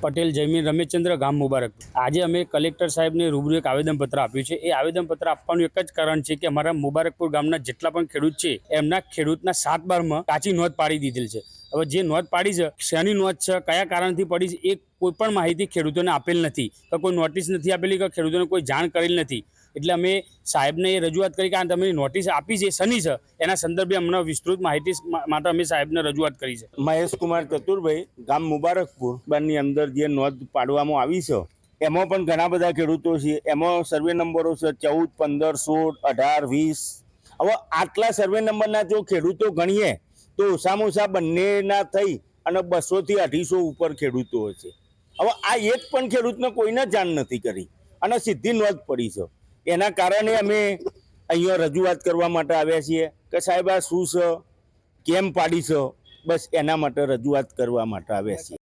પટેલ જયમીન રમેશચંદ્ર ગામ મુબારક। આજે અમે કલેક્ટર સાહેબને રૂબરૂ એક આવેદનપત્ર આપ્યું છે। એ આવેદનપત્ર આપવાનું એક જ કારણ છે કે અમારા મુબારકપુર ગામના જેટલા પણ ખેડૂત છે એમના ખેડૂતના 7/12માં કાચી નોંધ પાડી દીધેલ છે। હવે જે નોંધ પાડી છે શેની નોંધ છે, કયા કારણથી પડી છે, એ કોઈ પણ માહિતી ખેડૂતોને આપેલ નથી, કે કોઈ નોટિસ નથી આપેલી, કે ખેડૂતોને કોઈ જાણ કરેલ નથી। એટલે અમે સાહેબને એ રજૂઆત કરી કે આ તમે નોટિસ આપી છે શની છે, એના સંદર્ભે અમને વિસ્તૃત માહિતી માટે અમે સાહેબને રજૂઆત કરી છે। મહેશ કુમાર ચતુરભાઈ, ગામ મુબારકપુર ની અંદર જે નોંધ પાડવામાં આવી છે એમાં પણ ઘણા બધા ખેડૂતો છે। એમાં સર્વે નંબરો છે 14, 15, 16, 18, 20। હવે આટલા સર્વે નંબરના જો ખેડૂતો ગણીએ તો ઓછામાં ઓછા બંનેના થઈ અને 200 થી 250 ઉપર ખેડૂતો હશે। હવે આ એક પણ ખેડૂતને કોઈને જાણ નથી કરી અને સીધી નોંધ પડી છે। એના કારણે અમે અહીંયા રજૂઆત કરવા માટે આવ્યા છીએ કે સાહેબ આ શું છે, કેમ પાડી છે, બસ એના માટે રજૂઆત કરવા માટે આવ્યા છીએ।